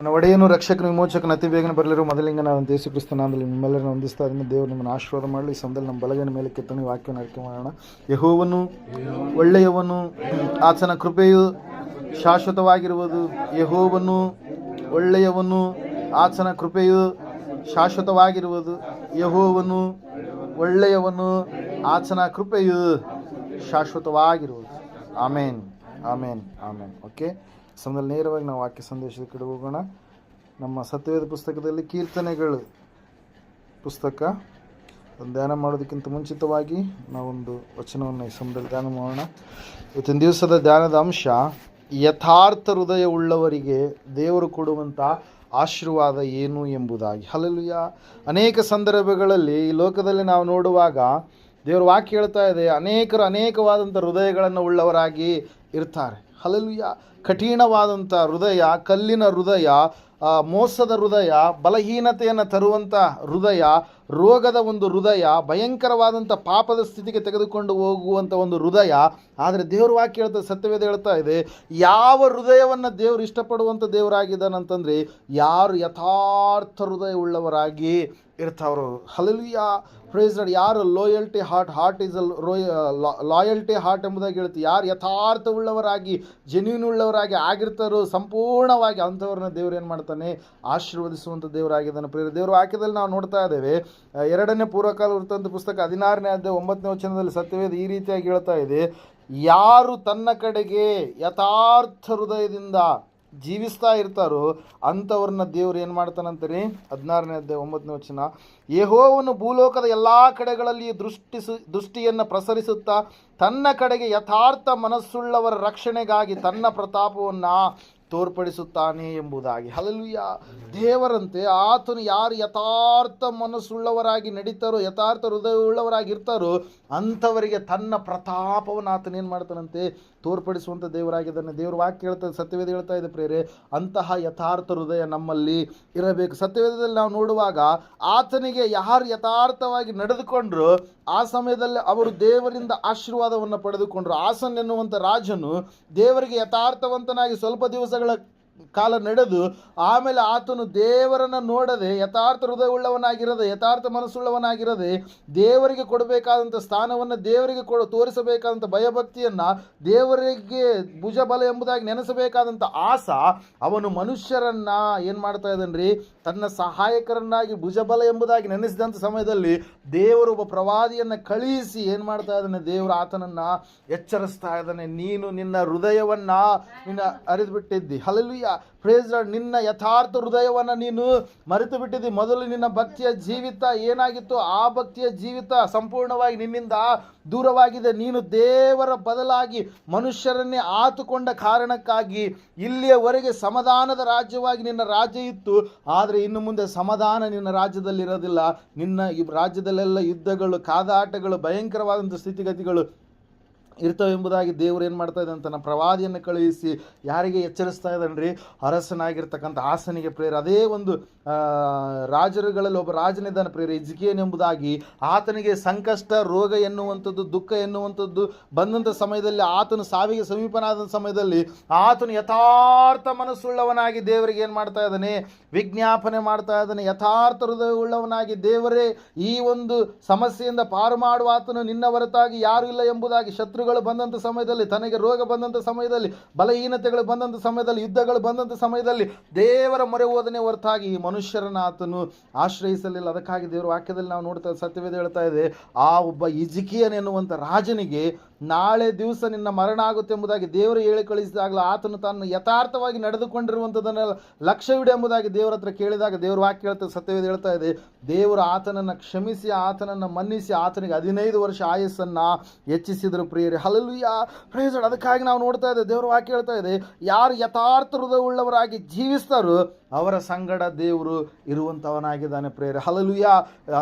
ನನ್ನ ಒಡೆಯನು ರಕ್ಷಕನು ವಿಮೋಚಕನ ಅತಿ ಬೇಗನೆ ಬರಲಿರೋ ಮೊದಲಿಂಗ ನಾವು ಯೇಸು ಕ್ರಿಸ್ತ ನಾಮದಲ್ಲಿ ನಿಮ್ಮೆಲ್ಲರನ್ನು ವಂದಿಸ್ತಾ ಇದ್ದೀನಿ. ದೇವರು ನಿಮ್ಮನ್ನು ಆಶೀರ್ವಾದ ಮಾಡಲಿ. ಈ ಸಮಯದಲ್ಲಿ ನಮ್ಮ ಬಲಗೈನ ಮೇಲೆ ಕೆತ್ತನೆ ವಾಕ್ಯವನ್ನು ಅರಿಕೆ ಮಾಡೋಣ. ಯೆಹೋವನು ಒಳ್ಳೆಯವನು, ಆತನ ಕೃಪೆಯು ಶಾಶ್ವತವಾಗಿರುವುದು. ಯೆಹೋವನು ಒಳ್ಳೆಯವನು, ಆತನ ಕೃಪೆಯು ಶಾಶ್ವತವಾಗಿರುವುದು. ಯೆಹೋವನು ಒಳ್ಳೆಯವನು, ಆತನ ಕೃಪೆಯು ಶಾಶ್ವತವಾಗಿರುವುದು. ಆಮೇನ್, ಆಮೇನ್, ಆಮೇನ್. ಓಕೆ, ಸಮಯದಲ್ಲಿ ನೇರವಾಗಿ ನಾವು ವಾಕ್ಯ ಸಂದೇಶದ ಕಡೆ ಹೋಗೋಣ. ನಮ್ಮ ಸತ್ಯವೇದ ಪುಸ್ತಕದಲ್ಲಿ ಕೀರ್ತನೆಗಳು ಪುಸ್ತಕ ಧ್ಯಾನ ಮಾಡೋದಕ್ಕಿಂತ ಮುಂಚಿತವಾಗಿ ನಾವೊಂದು ವಚನವನ್ನು ಈ ಸಮಯದಲ್ಲಿ ಧ್ಯಾನ ಮಾಡೋಣ. ಇವತ್ತಿನ ದಿವಸದ ಧ್ಯಾನದ ಅಂಶ, ಯಥಾರ್ಥ ಹೃದಯ ಉಳ್ಳವರಿಗೆ ದೇವರು ಕೊಡುವಂಥ ಆಶೀರ್ವಾದ ಏನು ಎಂಬುದಾಗಿ. ಹಲ್ಲೆಲೂಯಾ. ಅನೇಕ ಸಂದರ್ಭಗಳಲ್ಲಿ ಈ ಲೋಕದಲ್ಲಿ ನಾವು ನೋಡುವಾಗ ದೇವರ ವಾಕ್ಯ ಹೇಳ್ತಾ ಇದೆ, ಅನೇಕರು ಅನೇಕವಾದಂಥ ಹೃದಯಗಳನ್ನು ಉಳ್ಳವರಾಗಿ ಇರ್ತಾರೆ. ಹಲ್ಲೆಲೂಯಾ. ಕಠಿಣವಾದಂಥ ಹೃದಯ, ಕಲ್ಲಿನ ಹೃದಯ, ಮೋಸದ ಹೃದಯ, ಬಲಹೀನತೆಯನ್ನು ತರುವಂಥ ಹೃದಯ, ರೋಗದ ಒಂದು ಹೃದಯ, ಭಯಂಕರವಾದಂಥ ಪಾಪದ ಸ್ಥಿತಿಗೆ ತೆಗೆದುಕೊಂಡು ಹೋಗುವಂಥ ಒಂದು ಹೃದಯ. ಆದರೆ ದೇವ್ರ ವಾಕ್ಯ ಹೇಳ್ತಾ, ಸತ್ಯವೇದ ಹೇಳ್ತಾ ಇದೆ, ಯಾವ ಹೃದಯವನ್ನು ದೇವರು ಇಷ್ಟಪಡುವಂಥ ದೇವರಾಗಿದ್ದಾನಂತಂದರೆ ಯಾರು ಯಥಾರ್ಥ ಹೃದಯ ಉಳ್ಳವರಾಗಿ ಇರ್ತಾವ್ರು. Hallelujah, praise Lord. ಯಾರು loyalty heart is loyalty heart ಎಂಬುದಾಗಿ ಹೇಳ್ತೀವಿ. ಯಾರು ಯಥಾರ್ಥ ಉಳ್ಳವರಾಗಿ, ಜೆನ್ಯೂನ್ ಉಳ್ಳವರಾಗಿ ಆಗಿರ್ತಾರೋ ಸಂಪೂರ್ಣವಾಗಿ ಅಂಥವ್ರನ್ನ ದೇವ್ರು ಏನು ಮಾಡ್ತಾನೆ, ಆಶೀರ್ವದಿಸುವಂಥ ದೇವರಾಗಿದ್ದಾನೆ. ಪ್ರಿಯರೇ, ದೇವ್ರ ವಾಕ್ಯದಲ್ಲಿ ನಾವು ನೋಡ್ತಾ ಇದ್ದೇವೆ. 2ನೇ ಪೂರ್ವಕಾಲ ವೃತ್ತಾಂತ ಪುಸ್ತಕ 16ನೇ ಅಧ್ಯಾಯ 9ನೇ ವಚನದಲ್ಲಿ ಸತ್ಯವೇದ ಈ ರೀತಿಯಾಗಿ ಹೇಳ್ತಾ ಇದೆ, ಯಾರು ತನ್ನ ಕಡೆಗೆ ಯಥಾರ್ಥ ಹೃದಯದಿಂದ ಜೀವಿಸ್ತಾ ಇರ್ತಾರೋ ಅಂಥವ್ರನ್ನ ದೇವ್ರು ಏನು ಮಾಡ್ತಾನಂತೀರಿ. 16ನೇ ಅಧ್ಯಾಯ 9ನೇ ವಚನ, ಯೆಹೋವನು ಭೂಲೋಕದ ಎಲ್ಲ ಕಡೆಗಳಲ್ಲಿ ದೃಷ್ಟಿಯನ್ನು ಪ್ರಸರಿಸುತ್ತಾ ತನ್ನ ಕಡೆಗೆ ಯಥಾರ್ಥ ಮನಸ್ಸುಳ್ಳವರ ರಕ್ಷಣೆಗಾಗಿ ತನ್ನ ಪ್ರತಾಪವನ್ನು ತೋರ್ಪಡಿಸುತ್ತಾನೆ ಎಂಬುದಾಗಿ. ಹಲ್ಲೆಲೂಯಾ. ದೇವರಂತೆ ಆತನು ಯಾರು ಯಥಾರ್ಥ ಮನಸ್ಸುಳ್ಳವರಾಗಿ ನಡೀತಾರೋ, ಯಥಾರ್ಥ ಹೃದಯವುಳ್ಳವರಾಗಿರ್ತಾರೋ ಅಂಥವರಿಗೆ ತನ್ನ ಪ್ರತಾಪವನ್ನು ಆತನ ಏನು ಮಾಡ್ತಾನಂತೆ, ತೋರ್ಪಡಿಸುವಂಥ ದೇವರಾಗಿದ್ದಾನೆ. ದೇವ್ರ ವಾಕ್ಯ ಹೇಳ್ತದೆ, ಸತ್ಯವೇದ ಹೇಳ್ತಾ ಇದೆ ಪ್ರೇರೆ, ಅಂತಹ ಯಥಾರ್ಥ ಹೃದಯ ನಮ್ಮಲ್ಲಿ ಇರಬೇಕು. ಸತ್ಯವೇದದಲ್ಲಿ ನಾವು ನೋಡುವಾಗ ಆತನಿಗೆ ಯಾರು ಯಥಾರ್ಥವಾಗಿ ನಡೆದುಕೊಂಡ್ರು ಆ ಸಮಯದಲ್ಲಿ ಅವರು ದೇವರಿಂದ ಆಶೀರ್ವಾದವನ್ನು ಪಡೆದುಕೊಂಡ್ರು. ಆಸನ್ ಎನ್ನುವಂಥ ರಾಜನು ದೇವರಿಗೆ ಯಥಾರ್ಥವಂತನಾಗಿ ಸ್ವಲ್ಪ ದಿವಸಗಳ ಕಾಲ ನಡೆದು ಆಮೇಲೆ ಆತನು ದೇವರನ್ನು ನೋಡದೆ, ಯಥಾರ್ಥ ಹೃದಯವುಳ್ಳವನಾಗಿರದೆ, ಯಥಾರ್ಥ ಮನಸ್ಸುಳ್ಳವನಾಗಿರದೆ, ದೇವರಿಗೆ ಕೊಡಬೇಕಾದಂಥ ಸ್ಥಾನವನ್ನು ದೇವರಿಗೆ ತೋರಿಸಬೇಕಾದಂಥ ಭಯಭಕ್ತಿಯನ್ನು, ದೇವರಿಗೆ ಭುಜಬಲ ಎಂಬುದಾಗಿ ನೆನೆಸಬೇಕಾದಂಥ ಆಸ, ಅವನು ಮನುಷ್ಯರನ್ನ ಏನು ಮಾಡ್ತಾ ಇದ್ದಾನ್ರಿ, ತನ್ನ ಸಹಾಯಕರನ್ನಾಗಿ ಭುಜಬಲ ಎಂಬುದಾಗಿ ನೆನೆಸಿದಂಥ ಸಮಯದಲ್ಲಿ ದೇವರು ಒಬ್ಬ ಪ್ರವಾದಿಯನ್ನು ಕಳುಹಿಸಿ ಏನು ಮಾಡ್ತಾ ಇದ್ದಾನೆ, ದೇವರು ಆತನನ್ನು ಎಚ್ಚರಿಸ್ತಾ ಇದ್ದಾನೆ. ನೀನು ನಿನ್ನ ಹೃದಯವನ್ನು ಅರಿದು ಬಿಟ್ಟಿದ್ದಿ. Hallelujah, praise Lord. ನಿನ್ನ ಯಥಾರ್ಥ ಹೃದಯವನ್ನು ನೀನು ಮರೆತು ಬಿಟ್ಟಿದ್ದಿ. ಮೊದಲು ನಿನ್ನ ಭಕ್ತಿಯ ಜೀವಿತ ಏನಾಗಿತ್ತು, ಆ ಭಕ್ತಿಯ ಜೀವಿತ ಸಂಪೂರ್ಣವಾಗಿ ನಿನ್ನಿಂದ ದೂರವಾಗಿದೆ. ನೀನು ದೇವರ ಬದಲಾಗಿ ಮನುಷ್ಯರನ್ನೇ ಆತುಕೊಂಡ ಕಾರಣಕ್ಕಾಗಿ ಇಲ್ಲಿಯವರೆಗೆ ಸಮಾಧಾನದ ರಾಜ್ಯವಾಗಿ ನಿನ್ನ ರಾಜ್ಯ ಇತ್ತು. ಆದರೆ ಇನ್ನು ಮುಂದೆ ಸಮಾಧಾನ ನಿನ್ನ ರಾಜ್ಯದಲ್ಲಿ ಇರೋದಿಲ್ಲ. ನಿನ್ನ ಈ ರಾಜ್ಯದಲ್ಲೆಲ್ಲ ಯುದ್ಧಗಳು, ಕಾದಾಟಗಳು, ಭಯಂಕರವಾದಂಥ ಸ್ಥಿತಿಗತಿಗಳು ಇರ್ತವೆ ಎಂಬುದಾಗಿ ದೇವರು ಏನು ಮಾಡ್ತಾ ಇದೆ ಅಂತ ನಮ್ಮ ಪ್ರವಾದಿಯನ್ನು ಕಳುಹಿಸಿ ಯಾರಿಗೆ ಎಚ್ಚರಿಸ್ತಾ ಇದ್ದಾನ್ರಿ, ಅರಸನಾಗಿರ್ತಕ್ಕಂಥ ಆಸನಿಗೆ. ಪ್ರೇರ, ಅದೇ ಒಂದು ರಾಜರುಗಳಲ್ಲಿ ಒಬ್ಬ ರಾಜನಿದ್ದಾನೆ ಪ್ರೇರ, ಹಿಜ್ಕೀಯನು ಎಂಬುದಾಗಿ. ಆತನಿಗೆ ಸಂಕಷ್ಟ, ರೋಗ ಎನ್ನುವಂಥದ್ದು, ದುಃಖ ಎನ್ನುವಂಥದ್ದು ಬಂದಂಥ ಸಮಯದಲ್ಲಿ, ಆತನು ಸಾವಿಗೆ ಸಮೀಪನಾದ ಸಮಯದಲ್ಲಿ ಆತನು ಯಥಾರ್ಥ ಮನಸ್ಸುಳ್ಳವನಾಗಿ ದೇವರಿಗೆ ಏನು ಮಾಡ್ತಾ ಇದ್ದಾನೆ, ವಿಜ್ಞಾಪನೆ ಮಾಡ್ತಾ ಇದ್ದಾನೆ. ಯಥಾರ್ಥ ಹೃದಯ ಉಳ್ಳವನಾಗಿ, ದೇವರೇ ಈ ಒಂದು ಸಮಸ್ಯೆಯಿಂದ ಪಾರು ಮಾಡುವ ಆತನು ನಿನ್ನ ಹೊರತಾಗಿ ಯಾರು ಇಲ್ಲ ಎಂಬುದಾಗಿ. ಶತ್ರುಗಳು ಬಂದಂಥ ಸಮಯದಲ್ಲಿ, ತನಗೆ ರೋಗ ಬಂದಂಥ ಸಮಯದಲ್ಲಿ, ಬಲಹೀನತೆಗಳು ಬಂದಂಥ ಸಮಯದಲ್ಲಿ, ಯುದ್ಧಗಳು ಬಂದಂಥ ಸಮಯದಲ್ಲಿ ದೇವರ ಮೊರೆ ಹೋದನೆ ಹೊರತಾಗಿ ಮನುಷ್ಯರನ್ನ ಆತನು ಆಶ್ರಯಿಸಲಿಲ್ಲ. ಅದಕ್ಕಾಗಿ ದೇವರ ವಾಕ್ಯದಲ್ಲಿ ನಾವು ನೋಡ್ತಾ ಸತ್ಯವೇದ ಹೇಳ್ತಾ ಇದೆ, ಆ ಒಬ್ಬ ಹಿಜ್ಕೀಯನು ಎನ್ನುವಂಥ ರಾಜನಿಗೆ ನಾಳೆ ದಿವಸ ನಿನ್ನ ಮರಣ ಆಗುತ್ತೆ ಎಂಬುದಾಗಿ ದೇವರು ಹೇಳಿ ಕಳಿಸಿದಾಗಲೂ ಆತನು ತಾನು ಯಥಾರ್ಥವಾಗಿ ನಡೆದುಕೊಂಡಿರುವಂಥದ್ದನ್ನು ಲಕ್ಷ್ಯವಿಡು ಎಂಬುದಾಗಿ ದೇವರ ಹತ್ರ ಕೇಳಿದಾಗ ದೇವರ ವಾಕ್ಯ ಹೇಳ್ತದೆ, ಸತ್ಯವೇದ ಹೇಳ್ತಾ ಇದೆ, ದೇವರು ಆತನನ್ನು ಕ್ಷಮಿಸಿ, ಆತನನ್ನು ಮನ್ನಿಸಿ, ಆತನಿಗೆ 15 ವರ್ಷ ಆಯಸ್ಸನ್ನು ಹೆಚ್ಚಿಸಿದರು. ಪ್ರಿಯರೇ, ಹಲ್ಲೆಲೂಯಾ, ಪ್ರೈಸ್ ಲಾರ್ಡ್. ಅದಕ್ಕಾಗಿ ನಾವು ನೋಡ್ತಾ ಇದ್ದೇವೆ, ದೇವರ ವಾಕ್ಯ ಹೇಳ್ತಾ ಇದೆ, ಯಾರು ಯಥಾರ್ಥ ಹೃದಯವುಳ್ಳವರಾಗಿ ಜೀವಿಸ್ತಾರೋ ಅವರ ಸಂಗಡ ದೇವರು ಇರುವಂಥವನಾಗಿದ್ದಾನೆ. ಪ್ರಿಯರೇ, ಹಲ್ಲೆಲೂಯಾ.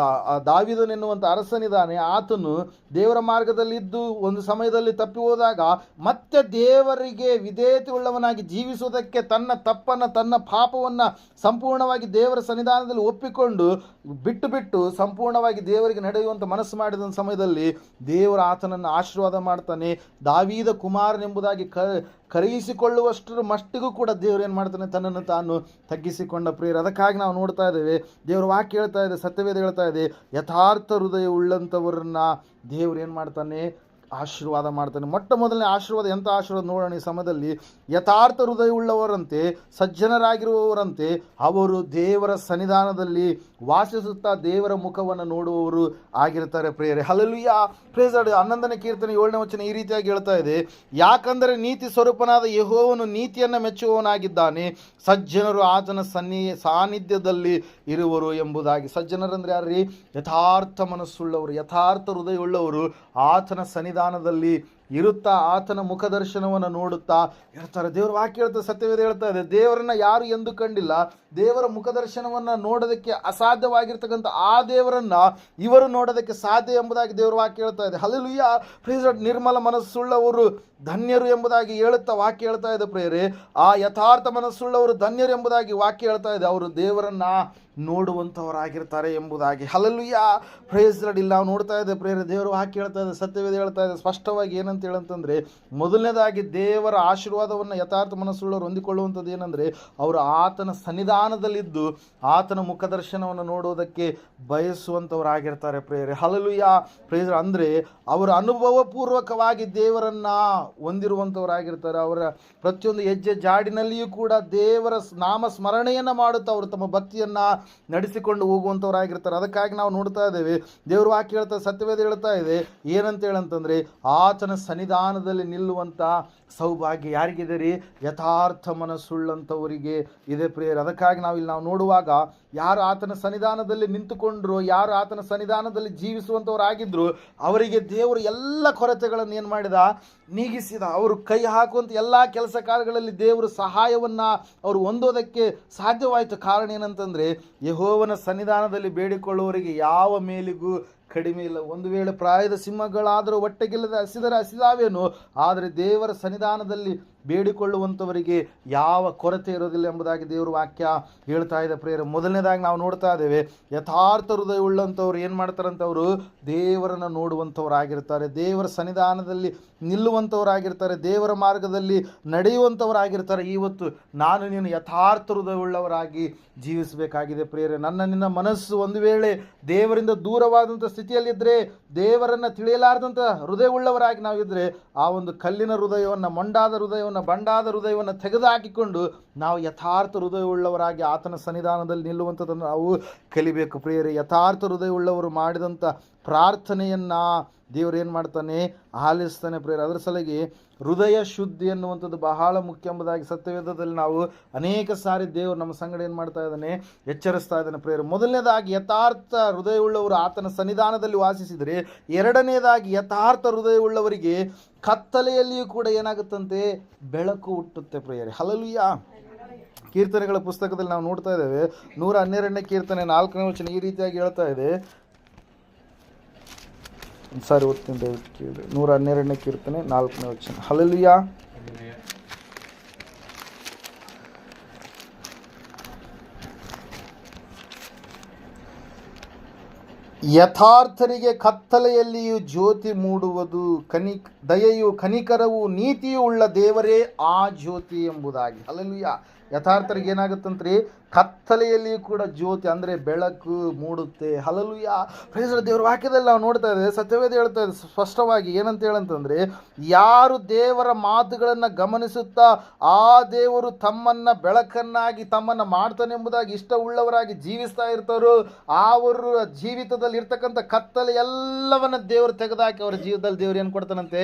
ದಾವೀದನೆನ್ನುವಂಥ ಅರಸನಿದ್ದಾನೆ. ಆತನು ದೇವರ ಮಾರ್ಗದಲ್ಲಿದ್ದು ಒಂದು ಸಮಯದಲ್ಲಿ ತಪ್ಪಿ ಹೋದಾಗ ಮತ್ತೆ ದೇವರಿಗೆ ವಿಧೇಯತೆ ಉಳ್ಳವನಾಗಿ ಜೀವಿಸುವುದಕ್ಕೆ ತನ್ನ ತಪ್ಪನ್ನು, ತನ್ನ ಪಾಪವನ್ನು ಸಂಪೂರ್ಣವಾಗಿ ದೇವರ ಸನ್ನಿಧಾನದಲ್ಲಿ ಒಪ್ಪಿಕೊಂಡು ಬಿಟ್ಟು ಸಂಪೂರ್ಣವಾಗಿ ದೇವರಿಗೆ ನಡೆಯುವಂಥ ಮನಸ್ಸು ಮಾಡಿದ ಸಮಯದಲ್ಲಿ ದೇವರು ಆತನನ್ನು ಆಶೀರ್ವಾದ ಮಾಡ್ತಾನೆ. ದಾವೀದ ಕುಮಾರನೆಂಬುದಾಗಿ ಕರೆಯಿಸಿಕೊಳ್ಳುವಷ್ಟರ ಮಟ್ಟಿಗೂ ಕೂಡ ದೇವರು ಏನು ಮಾಡ್ತಾನೆ, ತನ್ನನ್ನು ತಾನು ತಗ್ಗಿಸಿಕೊಂಡ ಪ್ರಿಯರು. ಅದಕ್ಕಾಗಿ ನಾವು ನೋಡ್ತಾ ಇದ್ದೇವೆ, ದೇವರ ವಾಕ್ಯ ಹೇಳ್ತಾ ಇದೆ, ಸತ್ಯವೇದ ಹೇಳ್ತಾ ಇದೆ, ಯಥಾರ್ಥ ಹೃದಯ ಉಳ್ಳಂಥವರನ್ನ ದೇವರು ಏನು ಮಾಡ್ತಾನೆ, ಆಶೀರ್ವಾದ ಮಾಡ್ತಾನೆ. ಮೊಟ್ಟ ಮೊದಲನೇ ಆಶೀರ್ವಾದ ಎಂಥ ಆಶೀರ್ವಾದ ನೋಡೋಣ ಈ ಸಮಯದಲ್ಲಿ. ಯಥಾರ್ಥ ಹೃದಯ ಉಳ್ಳವರಂತೆ, ಸಜ್ಜನರಾಗಿರುವವರಂತೆ ಅವರು ದೇವರ ಸನ್ನಿಧಾನದಲ್ಲಿ ವಾಸಿಸುತ್ತಾ ದೇವರ ಮುಖವನ್ನು ನೋಡುವವರು ಆಗಿರ್ತಾರೆ ಪ್ರಿಯರೇ. Hallelujah, praise god. 11ನೇ ಕೀರ್ತನೆ 7ನೇ ವಚನ ಈ ರೀತಿಯಾಗಿ ಹೇಳ್ತಾ ಇದೆ, ಯಾಕಂದರೆ ನೀತಿ ಸ್ವರೂಪನಾದ ಯೆಹೋವನು ನೀತಿಯನ್ನು ಮೆಚ್ಚುವವನಾಗಿದ್ದಾನೆ, ಸಜ್ಜನರು ಆತನ ಸಾನ್ನಿಧ್ಯದಲ್ಲಿ ಇರುವರು ಎಂಬುದಾಗಿ. ಸಜ್ಜನರಂದ್ರೆ ಯಾರ್ರಿ? ಯಥಾರ್ಥ ಮನಸ್ಸುಳ್ಳವರು, ಯಥಾರ್ಥ ಹೃದಯವುಳ್ಳವರು ಆತನ ಸನ್ನಿಧಾನದಲ್ಲಿ ಇರುತ್ತಾ ಆತನ ಮುಖದರ್ಶನವನ್ನು ನೋಡುತ್ತಾ ಇರ್ತಾರೆ. ದೇವರ ವಾಕ್ಯ ಹೇಳ್ತಾ, ಸತ್ಯವೇದ ಹೇಳ್ತಾ ಇದೆ, ದೇವರನ್ನ ಯಾರು ಎಂದು ಕಂಡಿಲ್ಲ, ದೇವರ ಮುಖದರ್ಶನವನ್ನು ನೋಡೋದಕ್ಕೆ ಅಸಾಧ್ಯವಾಗಿರ್ತಕ್ಕಂಥ ಆ ದೇವರನ್ನ ಇವರು ನೋಡೋದಕ್ಕೆ ಸಾಧ್ಯ ಎಂಬುದಾಗಿ ದೇವರ ವಾಕ್ಯ ಹೇಳ್ತಾ ಇದೆ. Hallelujah, praise God. ನಿರ್ಮಲ ಮನಸ್ಸುಳ್ಳವರು ಧನ್ಯರು ಎಂಬುದಾಗಿ ಹೇಳುತ್ತಾ ವಾಕ್ಯ ಹೇಳ್ತಾ ಇದೆ ಪ್ರೇರೆ. ಆ ಯಥಾರ್ಥ ಮನಸ್ಸುಳ್ಳವರು ಧನ್ಯರು ಎಂಬುದಾಗಿ ವಾಕ್ಯ ಹೇಳ್ತಾ ಇದೆ. ಅವರು ದೇವರನ್ನ ನೋಡುವಂಥವರಾಗಿರ್ತಾರೆ ಎಂಬುದಾಗಿ. Hallelujah, praise God. ಇಲ್ಲಿ ನಾವು ನೋಡ್ತಾ ಇದೆ ಪ್ರೇರೆ, ದೇವರು ವಾಕ್ಯ ಹೇಳ್ತಾ ಇದೆ, ಸತ್ಯವೇದ ಹೇಳ್ತಾ ಇದೆ ಸ್ಪಷ್ಟವಾಗಿ. ಏನಂತ ಹೇಳಂತಂದ್ರೆ, ಮೊದಲನೇದಾಗಿ ದೇವರ ಆಶೀರ್ವಾದವನ್ನು ಯಥಾರ್ಥ ಮನಸ್ಸುಳ್ಳವರು ಹೊಂದಿಕೊಳ್ಳುವಂಥದ್ದು ಏನಂದ್ರೆ, ಅವರು ಆತನ ಸನ್ನಿಧಾನದಲ್ಲಿದ್ದು ಆತನ ಮುಖದರ್ಶನವನ್ನು ನೋಡೋದಕ್ಕೆ ಬಯಸುವಂಥವರಾಗಿರ್ತಾರೆ ಪ್ರೇರೆ. Hallelujah, praise. ಅಂದರೆ ಅವರು ಅನುಭವಪೂರ್ವಕವಾಗಿ ದೇವರನ್ನ ಹೊಂದಿರುವಂಥವರಾಗಿರ್ತಾರೆ. ಅವರ ಪ್ರತಿಯೊಂದು ಹೆಜ್ಜೆ ಜಾಡಿನಲ್ಲಿಯೂ ಕೂಡ ದೇವರ ನಾಮ ಸ್ಮರಣೆಯನ್ನು ಮಾಡುತ್ತಾ ಅವರು ತಮ್ಮ ಭಕ್ತಿಯನ್ನು ನಡೆಸಿಕೊಂಡು ಹೋಗುವಂಥವರಾಗಿರ್ತಾರೆ. ಅದಕ್ಕಾಗಿ ನಾವು ನೋಡ್ತಾ ಇದ್ದೇವೆ, ದೇವರು ವಾಕ್ಯ ಹೇಳ್ತಾ, ಸತ್ಯವೇದ ಹೇಳ್ತಾ ಇದೆ, ಏನಂತ ಹೇಳಂತಂದ್ರೆ, ಆತನ ಸನ್ನಿಧಾನದಲ್ಲಿ ನಿಲ್ಲುವಂಥ ಸೌಭಾಗ್ಯ ಯಾರಿಗಿದೆ ರೀ? ಯಥಾರ್ಥ ಮನಸ್ಸುಳ್ಳಂಥವರಿಗೆ ಇದೆ ಪ್ರಿಯರು. ಅದಕ್ಕಾಗಿ ನಾವು ಇಲ್ಲಿ ನೋಡುವಾಗ, ಯಾರು ಆತನ ಸನ್ನಿಧಾನದಲ್ಲಿ ನಿಂತುಕೊಂಡ್ರು, ಯಾರು ಆತನ ಸನ್ನಿಧಾನದಲ್ಲಿ ಜೀವಿಸುವಂಥವರಾಗಿದ್ರು, ಅವರಿಗೆ ದೇವರು ಎಲ್ಲ ಕೊರತೆಗಳನ್ನು ಏನು ಮಾಡಿದ? ನೀಗಿಸಿದ. ಅವರು ಕೈ ಹಾಕುವಂಥ ಎಲ್ಲ ಕೆಲಸ ಕಾರ್ಯಗಳಲ್ಲಿ ದೇವರು ಸಹಾಯವನ್ನು ಅವರು ಹೊಂದೋದಕ್ಕೆ ಸಾಧ್ಯವಾಯಿತು. ಕಾರಣ ಏನಂತಂದರೆ, ಯೆಹೋವನ ಸನ್ನಿಧಾನದಲ್ಲಿ ಬೇಡಿಕೊಳ್ಳುವವರಿಗೆ ಯಾವ ಮೇಲಿಗೂ ಕಡಿಮೆ ಇಲ್ಲ. ಒಂದು ವೇಳೆ ಪ್ರಾಯದ ಸಿಂಹಗಳಾದರೂ ಹೊಟ್ಟೆಗಿಲ್ಲದೆ ಹಸಿದರೆ ಹಸಿದಾವೇನು, ಆದರೆ ದೇವರ ಸನ್ನಿಧಾನದಲ್ಲಿ ಬೇಡಿಕೊಳ್ಳುವಂಥವರಿಗೆ ಯಾವ ಕೊರತೆ ಇರೋದಿಲ್ಲ ಎಂಬುದಾಗಿ ದೇವರು ವಾಕ್ಯ ಹೇಳ್ತಾ ಇದೆ ಪ್ರೇಯರ್. ಮೊದಲನೇದಾಗಿ ನಾವು ನೋಡ್ತಾ ಇದ್ದೇವೆ, ಯಥಾರ್ಥ ಹೃದಯ ಉಳ್ಳಂಥವ್ರು ಏನು ಮಾಡ್ತಾರಂತವರು ದೇವರನ್ನು ನೋಡುವಂಥವರಾಗಿರ್ತಾರೆ, ದೇವರ ಸನ್ನಿಧಾನದಲ್ಲಿ ನಿಲ್ಲುವಂಥವರಾಗಿರ್ತಾರೆ, ದೇವರ ಮಾರ್ಗದಲ್ಲಿ ನಡೆಯುವಂಥವರಾಗಿರ್ತಾರೆ. ಇವತ್ತು ನಾನು ನೀನು ಯಥಾರ್ಥ ಹೃದಯವುಳ್ಳವರಾಗಿ ಜೀವಿಸಬೇಕಾಗಿದೆ ಪ್ರೇಯರ್. ನಿನ್ನ ಮನಸ್ಸು ಒಂದು ವೇಳೆ ದೇವರಿಂದ ದೂರವಾದಂಥ ಸ್ಥಿತಿಯಲ್ಲಿದ್ದರೆ, ದೇವರನ್ನು ತಿಳಿಯಲಾರದಂಥ ಹೃದಯವುಳ್ಳವರಾಗಿ ನಾವಿದ್ದರೆ, ಆ ಒಂದು ಕಲ್ಲಿನ ಹೃದಯವನ್ನು, ಮೊಂಡಾದ ಹೃದಯವನ್ನು, ಬಂಡಾದ ಹೃದಯವನ್ನು ತೆಗೆದುಹಾಕಿಕೊಂಡು ನಾವು ಯಥಾರ್ಥ ಹೃದಯವುಳ್ಳವರಾಗಿ ಆತನ ಸನ್ನಿಧಾನದಲ್ಲಿ ನಿಲ್ಲುವಂಥದ್ದನ್ನು ನಾವು ಕಲಿಬೇಕು ಪ್ರಿಯರೇ. ಯಥಾರ್ಥ ಹೃದಯವುಳ್ಳವರು ಮಾಡಿದಂಥ ಪ್ರಾರ್ಥನೆಯನ್ನು ದೇವರು ಏನು ಮಾಡ್ತಾನೆ? ಆಲಿಸ್ತಾನೆ ಪ್ರಿಯರೇ. ಅದರ ಸಲುವಾಗಿ ಹೃದಯ ಶುದ್ಧಿ ಎನ್ನುವಂಥದ್ದು ಬಹಳ ಮುಖ್ಯ ಎಂಬುದಾಗಿ ಸತ್ಯವೇದದಲ್ಲಿ ನಾವು ಅನೇಕ ಸಾರಿ ದೇವರು ನಮ್ಮ ಸಂಗಡ ಏನು ಮಾಡ್ತಾ ಇದ್ದಾನೆ? ಎಚ್ಚರಿಸ್ತಾ ಇದ್ದಾನೆ ಪ್ರಿಯರೇ. ಮೊದಲನೇದಾಗಿ ಯಥಾರ್ಥ ಹೃದಯವುಳ್ಳವರು ಆತನ ಸನ್ನಿಧಾನದಲ್ಲಿ ವಾಸಿಸಿದರೆ, ಎರಡನೇದಾಗಿ ಯಥಾರ್ಥ ಹೃದಯವುಳ್ಳವರಿಗೆ ಕತ್ತಲೆಯಲ್ಲಿಯೂ ಕೂಡ ಏನಾಗುತ್ತಂತೆ? ಬೆಳಕು ಹುಟ್ಟುತ್ತೆ ಪ್ರಿಯರೇ. ಹಲ್ಲೆಲೂಯಾ. ಕೀರ್ತನೆಗಳ ಪುಸ್ತಕದಲ್ಲಿ ನಾವು ನೋಡ್ತಾ ಇದ್ದೇವೆ, 112ನೇ ಕೀರ್ತನೆ 4ನೇ ವಚನ ಈ ರೀತಿಯಾಗಿ ಹೇಳ್ತಾ ಇದೆ. ಸಾರಿ ಓದ್ತೀನಿ ದಯವಿಟ್ಟು ಕೇಳಿ. 112ನೇ ಕೀರ್ತನೆ 4ನೇ ವಚನ. ಹಲ್ಲೆಲೂಯಾ. ಯಥಾರ್ಥರಿಗೆ ಕತ್ತಲೆಯಲ್ಲಿಯೂ ಜ್ಯೋತಿ ಮೂಡುವುದು, ದಯೆಯು ಕನಿಕರವು ನೀತಿಯೂ ಉಳ್ಳ ದೇವರೇ ಆ ಜ್ಯೋತಿ ಎಂಬುದಾಗಿ. ಹಲ್ಲೆಲೂಯಾ. ಯಥಾರ್ಥರಿಗೆ ಏನಾಗುತ್ತಂತ್ರಿ? ಕತ್ತಲೆಯಲ್ಲಿಯೂ ಕೂಡ ಜ್ಯೋತಿ ಅಂದರೆ ಬೆಳಕು ಮೂಡುತ್ತೆ. ಹಲ್ಲೆಲೂಯಾ. Praise god. ದೇವರ ವಾಕ್ಯದಲ್ಲಿ ನಾವು ನೋಡ್ತಾ ಇದ್ದೇವೆ, ಸತ್ಯವೇದ ಹೇಳ್ತಾ ಇದೆ ಸ್ಪಷ್ಟವಾಗಿ. ಏನಂತ ಹೇಳಂತಂದರೆ, ಯಾರು ದೇವರ ಮಾತುಗಳನ್ನು ಗಮನಿಸುತ್ತಾ ಆ ದೇವರು ತಮ್ಮನ್ನು ಬೆಳಕನ್ನಾಗಿ ತಮ್ಮನ್ನು ಮಾಡ್ತಾನೆ ಎಂಬುದಾಗಿ ಇಷ್ಟವುಳ್ಳವರಾಗಿ ಜೀವಿಸ್ತಾ ಇರ್ತಾರೋ, ಅವರ ಜೀವಿತದಲ್ಲಿ ಇರ್ತಕ್ಕಂಥ ಕತ್ತಲೆ ಎಲ್ಲವನ್ನ ದೇವರು ತೆಗೆದುಹಾಕಿ ಅವರ ಜೀವಿತದಲ್ಲಿ ದೇವರು ಏನು ಕೊಡ್ತಾನಂತೆ?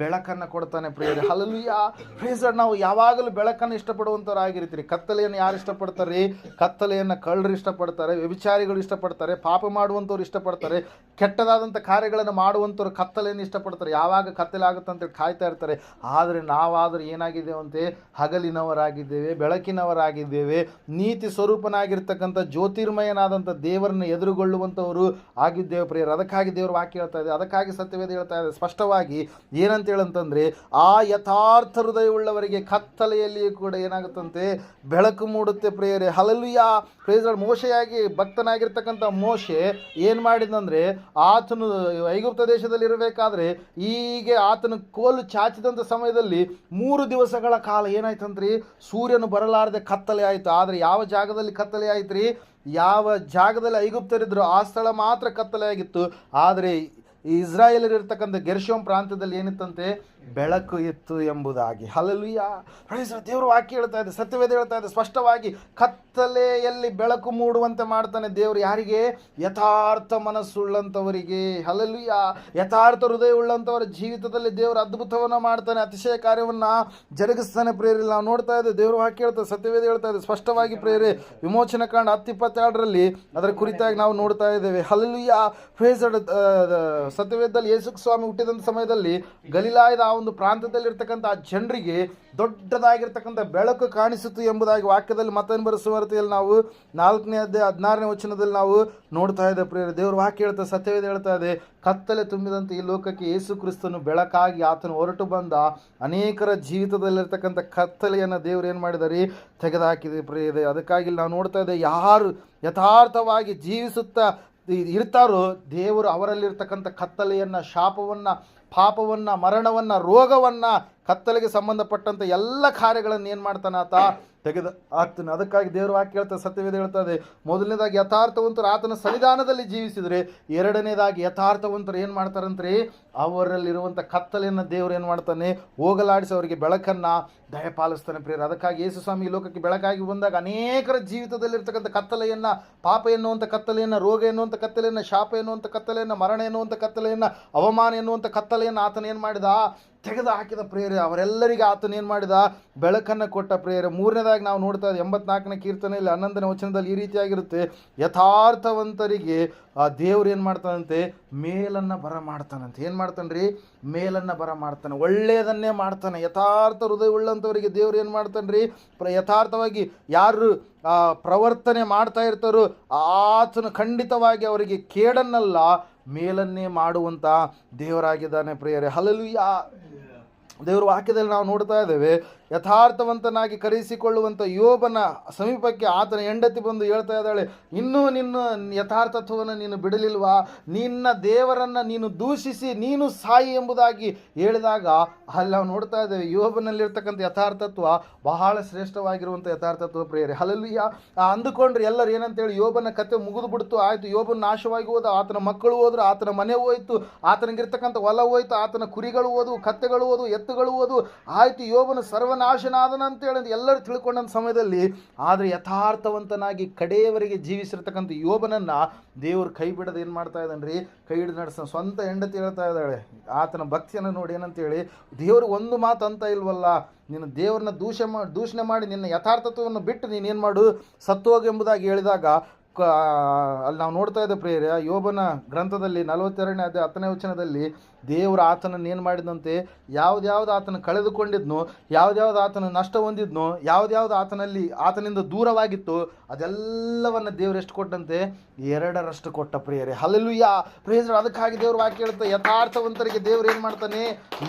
ಬೆಳಕನ್ನು ಕೊಡ್ತಾನೆ ಪ್ರಿಯರೇ. ಹಲ್ಲೆಲೂಯಾ. Praise Lord. ನಾವು ಯಾವಾಗಲೂ ಬೆಳಕನ್ನು ಇಷ್ಟಪಡುವಂಥವ್ರಾಗಿರ್ತೀರಿ. ಕತ್ತಲೆಯನ್ನು ಯಾರು ಇಷ್ಟಪಡ್ತಾರೆ? ಕತ್ತಲೆಯನ್ನು ಕಳ್ಳರು ಇಷ್ಟಪಡ್ತಾರೆ, ವ್ಯಭಿಚಾರಿಗಳು ಇಷ್ಟಪಡ್ತಾರೆ, ಪಾಪ ಮಾಡುವಂಥವ್ರು ಇಷ್ಟಪಡ್ತಾರೆ, ಕೆಟ್ಟದಾದಂಥ ಕಾರ್ಯಗಳನ್ನು ಮಾಡುವಂಥವ್ರು ಕತ್ತಲೆಯನ್ನು ಇಷ್ಟಪಡ್ತಾರೆ. ಯಾವಾಗ ಕತ್ತಲೆ ಆಗುತ್ತೆ ಅಂತೇಳಿ ಕಾಯ್ತಾ ಇರ್ತಾರೆ. ಆದರೆ ನಾವಾದರೂ ಏನಾಗಿದ್ದೇವಂತೆ? ಹಗಲಿನವರಾಗಿದ್ದೇವೆ, ಬೆಳಕಿನವರಾಗಿದ್ದೇವೆ, ನೀತಿ ಸ್ವರೂಪನಾಗಿರ್ತಕ್ಕಂಥ ಜ್ಯೋತಿರ್ಮಯನಾದಂಥ ದೇವರನ್ನು ಎದುರುಗೊಳ್ಳುವಂಥವರು ಆಗಿದ್ದೇವೆ ಪ್ರಿಯರೇ. ಅದಕ್ಕಾಗಿ ದೇವರು ವಾಕ್ಯ ಹೇಳ್ತಾ ಇದೆ, ಅದಕ್ಕಾಗಿ ಸತ್ಯವೇದ ಹೇಳ್ತಾ ಇದೆ ಸ್ಪಷ್ಟವಾಗಿ. ಏನಂತ ಹೇಳಂತಂದರೆ, ಆ ಯಥಾರ್ಥ ಹೃದಯವುಳ್ಳವರಿಗೆ ಕತ್ತಲೆಯಲ್ಲಿಯೂ ಕೂಡ ಏನಾಗುತ್ತಂತೆ? ಬೆಳಕು ಮೂಡುತ್ತೆ ಪ್ರಿಯರೇ. ಹಲ್ಲೆಲೂಯಾ. Praise Lord. ಮೋಶೆಯಾಗಿ ಭಕ್ತನಾಗಿರ್ತಕ್ಕಂಥ ಮೋಶೆ ಏನು ಮಾಡಿದಂದರೆ, ಆತನು ಐಗುಪ್ತ ದೇಶದಲ್ಲಿ ಇರಬೇಕಾದ್ರೆ ಹೀಗೆ ಆತನು ಕೋಲು ಚಾಚಿದಂಥ ಸಮಯದಲ್ಲಿ 3 ದಿವಸಗಳ ಕಾಲ ಏನಾಯ್ತಂತ್ರಿ? ಸೂರ್ಯನು ಬರಲಾರದೆ ಕತ್ತಲೆ ಆಯಿತು. ಆದರೆ ಯಾವ ಜಾಗದಲ್ಲಿ ಕತ್ತಲೆ ಆಯ್ತು ರೀ? ಯಾವ ಜಾಗದಲ್ಲಿ ಐಗುಪ್ತರಿದ್ರು ಆ ಸ್ಥಳ ಮಾತ್ರ ಕತ್ತಲೆ ಆಗಿತ್ತು. ಆದರೆ ಇಸ್ರಾಯೇಲರಿರ್ತಕ್ಕಂಥ ಗೆರ್ಷೋಮ್ ಪ್ರಾಂತ್ಯದಲ್ಲಿ ಏನಿತ್ತಂತೆ? ಬೆಳಕು ಇತ್ತು ಎಂಬುದಾಗಿ. ಹಲ್ಲೆಲೂಯಾ. Praise Lord. ದೇವರು ವಾಕ್ಯ ಹೇಳ್ತಾ ಇದೆ, ಸತ್ಯವೇದ ಹೇಳ್ತಾ ಇದೆ ಸ್ಪಷ್ಟವಾಗಿ. ಕತ್ತಲೆಯಲ್ಲಿ ಬೆಳಕು ಮೂಡುವಂತೆ ಮಾಡ್ತಾನೆ ದೇವರು. ಯಾರಿಗೆ? ಯಥಾರ್ಥ ಮನಸ್ಸುಳ್ಳಂಥವರಿಗೆ. ಹಲ್ಲೆಲೂಯಾ. ಯಥಾರ್ಥ ಹೃದಯ ಉಳ್ಳಂಥವರ ಜೀವಿತದಲ್ಲಿ ದೇವರು ಅದ್ಭುತವನ್ನು ಮಾಡ್ತಾನೆ, ಅತಿಶಯ ಕಾರ್ಯವನ್ನು ಜರುಗಿಸ್ತಾನೆ ಪ್ರೇರಿ. ನಾವು ನೋಡ್ತಾ ಇದ್ದೇವೆ, ದೇವರು ವಾಕ್ಯ ಹೇಳ್ತಾ, ಸತ್ಯವೇದ ಹೇಳ್ತಾ ಇದೆ ಸ್ಪಷ್ಟವಾಗಿ ಪ್ರೇರಿ. ವಿಮೋಚನಾ ಕಾಂಡ 10:22 ಅದರ ಕುರಿತಾಗಿ ನಾವು ನೋಡ್ತಾ ಇದ್ದೇವೆ. ಹಲ್ಲೆಲೂಯಾ. Praise Lord. ಸತ್ಯವೇದದಲ್ಲಿ ಯೇಸು ಸ್ವಾಮಿ ಹುಟ್ಟಿದಂಥ ಸಮಯದಲ್ಲಿ ಗಲಿಲಾಯದ ಆ ಒಂದು ಪ್ರಾಂತ್ಯದಲ್ಲಿರ್ತಕ್ಕಂಥ ಆ ಜನರಿಗೆ ದೊಡ್ಡದಾಗಿರ್ತಕ್ಕಂಥ ಬೆಳಕು ಕಾಣಿಸಿತು ಎಂಬುದಾಗಿ ವಾಕ್ಯದಲ್ಲಿ ಮತ್ತೊಂದು ಬರೆಸುವರ್ತೆಯಲ್ಲಿ ನಾವು 4ನೇ ಅಧ್ಯಾಯ 16ನೇ ವಚನದಲ್ಲಿ ನಾವು ನೋಡ್ತಾ ಇದ್ದೇವೆ ಪ್ರಿಯರೇ. ದೇವರು ವಾಕ್ಯ ಹೇಳ್ತಾ, ಸತ್ಯವೇದ ಹೇಳ್ತಾ ಇದೆ, ಕತ್ತಲೆ ತುಂಬಿದಂಥ ಈ ಲೋಕಕ್ಕೆ ಯೇಸು ಕ್ರಿಸ್ತನು ಬೆಳಕಾಗಿ ಆತನು ಹೊರಟು ಬಂದ ಅನೇಕರ ಜೀವಿತದಲ್ಲಿರ್ತಕ್ಕಂಥ ಕತ್ತಲೆಯನ್ನು ದೇವರು ಏನು ಮಾಡಿದಾರೆ? ತೆಗೆದುಹಾಕಿದೆ ಪ್ರಿಯರೇ. ಅದಕ್ಕಾಗಿ ನಾವು ನೋಡ್ತಾ ಇದ್ದೇವೆ, ಯಾರು ಯಥಾರ್ಥವಾಗಿ ಜೀವಿಸುತ್ತಾ ಇರ್ತಾರೋ ದೇವರು ಅವರಲ್ಲಿರ್ತಕ್ಕಂಥ ಕತ್ತಲೆಯನ್ನು, ಶಾಪವನ್ನು, ಪಾಪವನ್ನು, ಮರಣವನ್ನು, ರೋಗವನ್ನು, ಕತ್ತಲೆಗೆ ಸಂಬಂಧಪಟ್ಟಂಥ ಎಲ್ಲ ಕಾರ್ಯಗಳನ್ನು ಏನು ಮಾಡ್ತಾನೆ? ಆತ ತೆಗೆದು ಹಾಕ್ತಾನೆ. ಅದಕ್ಕಾಗಿ ದೇವರು ವಾಕ್ಯ ಹೇಳ್ತಾ, ಸತ್ಯವೇದ ಹೇಳ್ತದೆ, ಮೊದಲನೇದಾಗಿ ಯಥಾರ್ಥವಂತರು ಆತನ ಸನ್ನಿಧಾನದಲ್ಲಿ ಜೀವಿಸಿದರೆ, ಎರಡನೇದಾಗಿ ಯಥಾರ್ಥವಂತರು ಏನು ಮಾಡ್ತಾರಂತ್ರಿ? ಅವರಲ್ಲಿರುವಂಥ ಕತ್ತಲೆಯನ್ನು ದೇವರು ಏನು ಮಾಡ್ತಾನೆ? ಹೋಗಲಾಡಿಸಿ ಅವರಿಗೆ ಬೆಳಕನ್ನು ದಯಪಾಲಿಸ್ತಾನೆ ಪ್ರಿಯರೇ. ಅದಕ್ಕಾಗಿ ಯೇಸು ಸ್ವಾಮಿ ಈ ಲೋಕಕ್ಕೆ ಬೆಳಕಾಗಿ ಬಂದಾಗ ಅನೇಕರ ಜೀವಿತದಲ್ಲಿರ್ತಕ್ಕಂಥ ಕತ್ತಲೆಯನ್ನು, ಪಾಪ ಎನ್ನುವಂಥ ಕತ್ತಲೆಯನ್ನು, ರೋಗ ಎನ್ನುವಂಥ ಕತ್ತಲೆಯನ್ನು, ಶಾಪ ಎನ್ನುವಂಥ ಕತ್ತಲೆಯನ್ನು, ಮರಣ ಎನ್ನುವಂಥ ಕತ್ತಲೆಯನ್ನು, ಅವಮಾನ ಎನ್ನುವಂಥ ಕತ್ತಲೆಯನ್ನು ಆತನ ಏನು ಮಾಡಿದ? ತೆಗೆದು ಹಾಕಿದ ಪ್ರಿಯರೇ. ಅವರೆಲ್ಲರಿಗೆ ಆತನ ಏನು ಮಾಡಿದ? ಬೆಳಕನ್ನು ಕೊಟ್ಟ ಪ್ರಿಯರೇ. ಮೂರನೇದಾಗಿ ನಾವು ನೋಡ್ತಾ ಇದ್ದೀವಿ 84ನೇ ಕೀರ್ತನೆಯಲ್ಲಿ 11ನೇ ವಚನದಲ್ಲಿ ಈ ರೀತಿಯಾಗಿರುತ್ತೆ, ಯಥಾರ್ಥವಂತರಿಗೆ ಆ ದೇವ್ರು ಏನು ಮಾಡ್ತಾನಂತೆ? ಮೇಲನ್ನು ಬರ ಮಾಡ್ತಾನಂತೆ. ಏನು ಮಾಡ್ತಾನೆ? ಮೇಲನ್ನು ಬರ ಮಾಡ್ತಾನೆ, ಒಳ್ಳೆಯದನ್ನೇ ಮಾಡ್ತಾನೆ. ಯಥಾರ್ಥ ಹೃದಯ ಉಳ್ಳಂಥವರಿಗೆ ದೇವ್ರು ಏನು ಮಾಡ್ತಾನೆ? ಯಥಾರ್ಥವಾಗಿ ಯಾರು ಪ್ರವರ್ತನೆ ಮಾಡ್ತಾ ಇರ್ತಾರೋ ಆತನು ಖಂಡಿತವಾಗಿ ಅವರಿಗೆ ಕೇಡನ್ನಲ್ಲ ಮೇಲನ್ನೇ ಮಾಡುವಂಥ ದೇವರಾಗಿದ್ದಾನೆ ಪ್ರಿಯರೇ. ಹಲ್ಲೆಲೂಯಾ. ದೇವರ ವಾಕ್ಯದಲ್ಲಿ ನಾವು ನೋಡ್ತಾ ಇದ್ದೇವೆ, ಯಥಾರ್ಥವಂತನಾಗಿ ಕರೆಸಿಕೊಳ್ಳುವಂಥ ಯೋಬನ ಸಮೀಪಕ್ಕೆ ಆತನ ಹೆಂಡತಿ ಬಂದು ಹೇಳ್ತಾ ಇದ್ದಾಳೆ, ಇನ್ನೂ ನಿನ್ನ ಯಥಾರ್ಥತ್ವವನ್ನು ನೀನು ಬಿಡಲಿಲ್ವಾ? ನಿನ್ನ ದೇವರನ್ನು ನೀನು ದೂಷಿಸಿ ನೀನು ಸಾಯಿ ಎಂಬುದಾಗಿ ಹೇಳಿದಾಗ ಅಲ್ಲಿ ನಾವು ನೋಡ್ತಾ ಇದ್ದೇವೆ, ಯೋಬನಲ್ಲಿರ್ತಕ್ಕಂಥ ಯಥಾರ್ಥತ್ವ ಬಹಳ ಶ್ರೇಷ್ಠವಾಗಿರುವಂಥ ಯಥಾರ್ಥತ್ವ ಪ್ರಿಯರೇ. ಹಲ್ಲೆಲೂಯಾ. ಅಂದುಕೊಂಡ್ರೆ ಎಲ್ಲರೂ ಏನಂತೇಳಿ, ಯೋಬನ ಕತೆ ಮುಗಿದು ಬಿಡ್ತು, ಆಯಿತು, ಯೋಬನ ನಾಶವಾಗಿ ಹೋದ, ಆತನ ಮಕ್ಕಳು ಹೋದ್ರು, ಆತನ ಮನೆ ಹೋಯ್ತು, ಆತನಿಗಿರ್ತಕ್ಕಂಥ ಹೊಲ ಹೋಯ್ತು, ಆತನ ಕುರಿಗಳು ಹೋದವು, ಕತ್ತೆಗಳು ಹೋದವು, ಎತ್ತುಗಳು ಹೋದವು, ಆಯಿತು, ಯೋಬನ ಸರ್ವನಾಶನಾದನಂತೇಳಿ ಎಲ್ಲರೂ ತಿಳ್ಕೊಂಡಂಥ ಸಮಯದಲ್ಲಿ, ಆದರೆ ಯಥಾರ್ಥವಂತನಾಗಿ ಕಡೆಯವರೆಗೆ ಜೀವಿಸಿರ್ತಕ್ಕಂಥ ಯೋಬನನ್ನು ದೇವರು ಕೈ ಬಿಡೋದು ಏನು ಮಾಡ್ತಾ ಇದ್ದಾನೆ? ಕೈ ಹಿಡಿದು ನಡೆಸ. ಸ್ವಂತ ಹೆಂಡತಿ ಹೇಳ್ತಾ ಇದ್ದಾಳೆ ಆತನ ಭಕ್ತಿಯನ್ನು ನೋಡಿ, ಏನಂತೇಳಿ, ದೇವರು ಒಂದು ಮಾತು ಅಂತ ಇಲ್ವಲ್ಲ, ನೀನು ದೇವ್ರನ್ನ ದೂಷಣೆ ಮಾಡಿ ನಿನ್ನ ಯಥಾರ್ಥತ್ವವನ್ನು ಬಿಟ್ಟು ನೀನೇನು ಮಾಡು? ಸತ್ತೋಗು ಎಂಬುದಾಗಿ ಹೇಳಿದಾಗ ಅಲ್ಲಿ ನಾವು ನೋಡ್ತಾ ಇದ್ದ ಪ್ರಿಯರೇ, ಯೋಬನ ಗ್ರಂಥದಲ್ಲಿ 42ನೇ ಅಧ್ಯಾಯ 10ನೇ ವಚನದಲ್ಲಿ ದೇವರು ಆತನನ್ನು ಏನು ಮಾಡಿದಂತೆ, ಯಾವ್ದು ಆತನ ಕಳೆದುಕೊಂಡಿದ್ನೋ, ಯಾವ್ದು ಆತನ ನಷ್ಟ ಹೊಂದಿದ್ನೋ, ಯಾವ್ದು ಆತನಿಂದ ದೂರವಾಗಿತ್ತು, ಅದೆಲ್ಲವನ್ನು ದೇವರು ಎಷ್ಟು ಕೊಟ್ಟಂತೆ? 2ರಷ್ಟು ಕೊಟ್ಟ ಪ್ರಿಯರೇ. ಹಲ್ಲೆಲೂಯಾ. ಪ್ರೇಸ್. ಅದಕ್ಕಾಗಿ ದೇವರು ವಾಕ್ಯ ಹೇಳುತ್ತೆ, ಯಥಾರ್ಥವಂತರಿಗೆ ದೇವರು ಏನು ಮಾಡ್ತಾನೆ?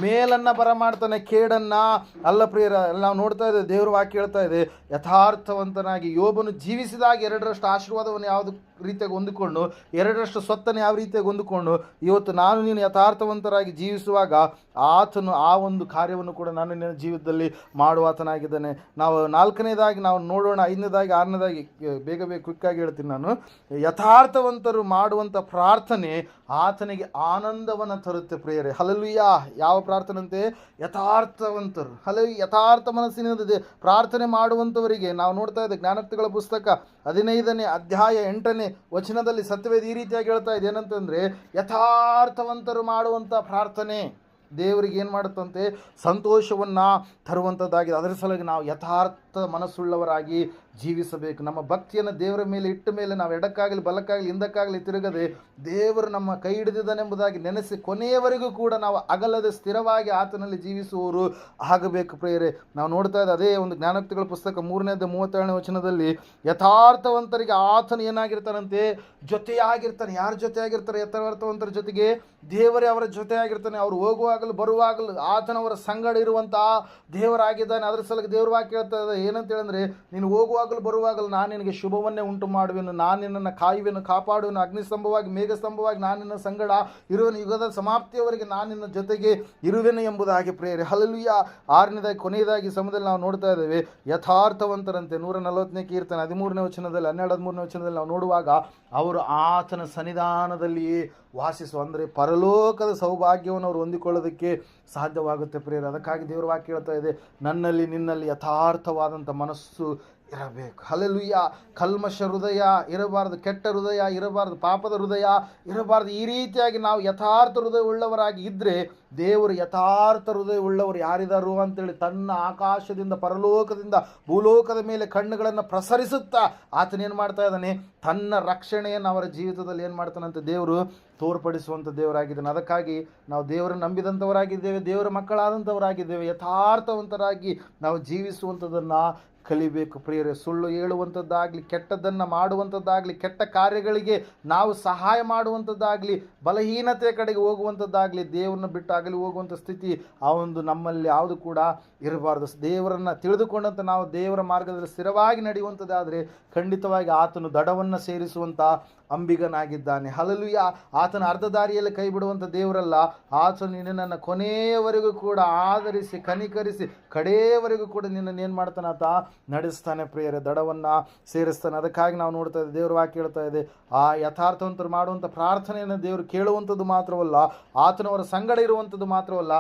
ಮೇಲನ್ನು ಬರ ಮಾಡ್ತಾನೆ, ಕೇಡನ್ನು ಅಲ್ಲ ಪ್ರಿಯರ. ನಾವು ನೋಡ್ತಾ ಇದ್ದೇವೆ, ದೇವರು ವಾಕ್ಯ ಹೇಳ್ತಾ ಇದೆ, ಯಥಾರ್ಥವಂತನಾಗಿ ಯೋಬನು ಜೀವಿಸಿದಾಗ 2ರಷ್ಟು ಆಶೀರ್ವಾದವನ್ನು ಯಾವುದು ರೀತಿಯಾಗಿ ಹೊಂದಿಕೊಂಡು, 2ರಷ್ಟು ಸ್ವತ್ತನ್ನು ಯಾವ ರೀತಿಯಾಗಿ ಹೊಂದಿಕೊಂಡು, ಇವತ್ತು ನಾನು ನೀನು ಯಥಾರ್ಥವಂತರಾಗಿ ಜೀವಿಸುವಾಗ ಆತನು ಆ ಒಂದು ಕಾರ್ಯವನ್ನು ಕೂಡ ನಾನು ನಿನ್ನ ಜೀವಿತದಲ್ಲಿ ಮಾಡುವಾತನಾಗಿದ್ದಾನೆ. ನಾವು 4ನೇದಾಗಿ ನಾವು ನೋಡೋಣ, 5ನೇದಾಗಿ 6ನೇದಾಗಿ ಬೇಗ ಕ್ವಿಕ್ಕಾಗಿ ಹೇಳ್ತೀನಿ ನಾನು. ಯಥಾರ್ಥವಂತರು ಮಾಡುವಂಥ ಪ್ರಾರ್ಥನೆ ಆತನಿಗೆ ಆನಂದವನ್ನು ತರುತ್ತೆ ಪ್ರಿಯರೇ. ಹಲ್ಲೆಲೂಯಾ. ಯಾವ ಪ್ರಾರ್ಥನೆ ಅಂತೆ? ಯಥಾರ್ಥವಂತರು. ಯಥಾರ್ಥ ಮನಸ್ಸಿನಿಂದ ಪ್ರಾರ್ಥನೆ ಮಾಡುವಂಥವರಿಗೆ ನಾವು ನೋಡ್ತಾ ಇದ್ದೇವೆ, ಜ್ಞಾನೋಕ್ತಿಗಳ ಪುಸ್ತಕ 15ನೇ ಅಧ್ಯಾಯ 8ನೇ ವಚನದಲ್ಲಿ ಸತ್ಯವೇದ ಈ ರೀತಿಯಾಗಿ ಹೇಳ್ತಾ ಇದೆ, ಏನಂತಂದರೆ, ಯಥಾರ್ಥವಂತರು ಮಾಡುವಂಥ ಪ್ರಾರ್ಥನೆ ದೇವರಿಗೆ ಏನು ಮಾಡುತ್ತಂತೆ, ಸಂತೋಷವನ್ನು ತರುವಂಥದ್ದಾಗಿದೆ. ಅದರ ಸಲುವಾಗಿ ನಾವು ಯಥಾರ್ಥ ಮನಸ್ಸುಳ್ಳವರಾಗಿ ಜೀವಿಸಬೇಕು. ನಮ್ಮ ಭಕ್ತಿಯನ್ನು ದೇವರ ಮೇಲೆ ಇಟ್ಟ ಮೇಲೆ ನಾವು ಎಡಕ್ಕಾಗಲಿ ಬಲಕ್ಕಾಗಲಿ ಹಿಂದಕ್ಕಾಗಲಿ ತಿರುಗದೆ ದೇವರು ನಮ್ಮ ಕೈ ಹಿಡಿದಿದ್ದಾನೆಂಬುದಾಗಿ ನೆನೆಸಿ ಕೊನೆಯವರೆಗೂ ಕೂಡ ನಾವು ಅಗಲದೆ ಸ್ಥಿರವಾಗಿ ಆತನಲ್ಲಿ ಜೀವಿಸುವವರು ಆಗಬೇಕು ಪ್ರಿಯರೇ. ನಾವು ನೋಡ್ತಾ ಇದ್ದ ಅದೇ ಒಂದು ಜ್ಞಾನೋಕ್ತಿಗಳ ಪುಸ್ತಕ 3:37 ವಚನದಲ್ಲಿ ಯಥಾರ್ಥವಂತರಿಗೆ ಆತನು ಏನಾಗಿರ್ತಾನಂತೆ, ಜೊತೆಯಾಗಿರ್ತಾನೆ. ಯಾರ ಜೊತೆಯಾಗಿರ್ತಾರೆ? ಯಥಾರ್ಥವಂತರ ಜೊತೆಗೆ ದೇವರೇ ಅವರ ಜೊತೆಯಾಗಿರ್ತಾನೆ. ಅವರು ಹೋಗುವಾಗಲೂ ಬರುವಾಗಲೂ ಆತನವರ ಸಂಗಡ ಇರುವಂತಹ ದೇವರಾಗಿದ್ದಾನೆ. ಅದರ ಸಲುವಾಗಿ ದೇವ್ರ ವಾಕ್ಯ ಹೇಳ್ತಾ ಇದೆ ಏನಂತ ಹೇಳಿದ್ರೆ, ನೀನು ಹೋಗುವಾಗಲೂ ಬರುವಾಗಲೂ ನಾನು ನಿನಗೆ ಶುಭವನ್ನೇ ಉಂಟು ಮಾಡುವೆನು, ನಾನು ನಿನ್ನನ್ನು ಕಾಯುವೆನು, ಕಾಪಾಡುವೆನು, ಅಗ್ನಿಸ್ತಂಭವಾಗಿ ಮೇಘಸ್ತಂಭವಾಗಿ ನಾನು ನಿನ್ನ ಸಂಗಡ ಇರುವೆನು, ಯುಗದ ಸಮಾಪ್ತಿಯವರೆಗೆ ನಾನು ನಿನ್ನ ಜೊತೆಗೆ ಇರುವೆನು ಎಂಬುದಾಗಿ ಪ್ರೇರೆ. ಹಲ್ಲೆಲೂಯಾ. 6ನೇದಾಗಿ ಕೊನೆಯದಾಗಿ ಸಮಯದಲ್ಲಿ ನಾವು ನೋಡ್ತಾ ಇದ್ದೇವೆ ಯಥಾರ್ಥವಂತರಂತೆ 140ನೇ ಕೀರ್ತನೆ 13ನೇ ವಚನದಲ್ಲಿ 12-13ನೇ ವಚನದಲ್ಲಿ ನಾವು ನೋಡುವಾಗ ಅವರು ಆತನ ಸನ್ನಿಧಾನದಲ್ಲಿಯೇ ವಾಸಿಸುವ, ಅಂದರೆ ಪರಲೋಕದ ಸೌಭಾಗ್ಯವನ್ನು ಅವರು ಹೊಂದಿಕೊಳ್ಳೋದಕ್ಕೆ ಸಾಧ್ಯವಾಗುತ್ತೆ ಪ್ರಿಯರೇ. ಅದಕ್ಕಾಗಿ ದೇವರ ವಾಕ್ಯ ಹೇಳ್ತಾ ಇದೆ, ನನ್ನಲ್ಲಿ ನಿನ್ನಲ್ಲಿ ಯಥಾರ್ಥವಾದಂಥ ಮನಸ್ಸು ಇರಬೇಕು. ಹಲ್ಲೆಲೂಯಾ. ಕಲ್ಮಶ ಹೃದಯ ಇರಬಾರದು, ಕೆಟ್ಟ ಹೃದಯ ಇರಬಾರದು, ಪಾಪದ ಹೃದಯ ಇರಬಾರದು. ಈ ರೀತಿಯಾಗಿ ನಾವು ಯಥಾರ್ಥ ಹೃದಯ ಉಳ್ಳವರಾಗಿ ಇದ್ದರೆ ದೇವರು ಯಥಾರ್ಥ ಹೃದಯ ಉಳ್ಳವರು ಯಾರಿದಾರು ಅಂತೇಳಿ ತನ್ನ ಆಕಾಶದಿಂದ ಪರಲೋಕದಿಂದ ಭೂಲೋಕದ ಮೇಲೆ ಕಣ್ಣುಗಳನ್ನು ಪ್ರಸರಿಸುತ್ತಾ ಆತನೇನು ಮಾಡ್ತಾ ಇದ್ದಾನೆ, ತನ್ನ ರಕ್ಷಣೆಯನ್ನು ಅವರ ಜೀವಿತದಲ್ಲಿ ಏನು ಮಾಡ್ತಾನಂತೆ ದೇವರು ತೋರ್ಪಡಿಸುವಂಥ ದೇವರಾಗಿದ್ದಾನೆ. ಅದಕ್ಕಾಗಿ ನಾವು ದೇವರನ್ನು ನಂಬಿದಂಥವರಾಗಿದ್ದೇವೆ, ದೇವರ ಮಕ್ಕಳಾದಂಥವರಾಗಿದ್ದೇವೆ. ಯಥಾರ್ಥವಂತರಾಗಿ ನಾವು ಜೀವಿಸುವಂಥದ್ದನ್ನು ಕಲಿಬೇಕು ಪ್ರಿಯರೇ. ಸುಳ್ಳು ಹೇಳುವಂಥದ್ದಾಗಲಿ, ಕೆಟ್ಟದ್ದನ್ನು ಮಾಡುವಂಥದ್ದಾಗಲಿ, ಕೆಟ್ಟ ಕಾರ್ಯಗಳಿಗೆ ನಾವು ಸಹಾಯ ಮಾಡುವಂಥದ್ದಾಗಲಿ, ಬಲಹೀನತೆ ಕಡೆಗೆ ಹೋಗುವಂಥದ್ದಾಗಲಿ, ದೇವರನ್ನ ಬಿಟ್ಟು ಆಗಲಿ ಹೋಗುವಂಥ ಸ್ಥಿತಿ ಆ ಒಂದು ನಮ್ಮಲ್ಲಿ ಯಾವುದು ಕೂಡ ಇರಬಾರ್ದು. ದೇವರನ್ನು ತಿಳಿದುಕೊಂಡಂತೆ ನಾವು ದೇವರ ಮಾರ್ಗದಲ್ಲಿ ಸ್ಥಿರವಾಗಿ ನಡೆಯುವಂಥದ್ದಾದರೆ ಖಂಡಿತವಾಗಿ ಆತನು ದಡವನ್ನು ಸೇರಿಸುವಂಥ ಅಂಬಿಗನಾಗಿದ್ದಾನೆ. ಹಲ್ಲೆಲೂಯಾ. ಆತನ ಅರ್ಧ ದಾರಿಯಲ್ಲಿ ಕೈ ಬಿಡುವಂಥ ದೇವರಲ್ಲ, ಆತನು ನಿನ್ನನ್ನು ಕೊನೆಯವರೆಗೂ ಕೂಡ ಆಧರಿಸಿ ಕನಿಕರಿಸಿ ಕಡೆಯವರೆಗೂ ಕೂಡ ನಿನ್ನನ್ನು ಏನು ಮಾಡ್ತಾನೆ, ಆತ ನಡೆಸ್ತಾನೆ ಪ್ರಿಯರೇ, ದಡವನ್ನು ಸೇರಿಸ್ತಾನೆ. ಅದಕ್ಕಾಗಿ ನಾವು ನೋಡ್ತಾ ಇದ್ದೇವೆ ದೇವ್ರ ವಾಕ್ಯ ಹೇಳ್ತಾ ಇದೆ, ಆ ಯಥಾರ್ಥವಂತರು ಮಾಡುವಂಥ ಪ್ರಾರ್ಥನೆಯನ್ನು ದೇವರು ಕೇಳುವಂಥದ್ದು ಮಾತ್ರವಲ್ಲ, ಆತನವರ ಸಂಗಡ ಇರುವಂಥದ್ದು ಮಾತ್ರವಲ್ಲ,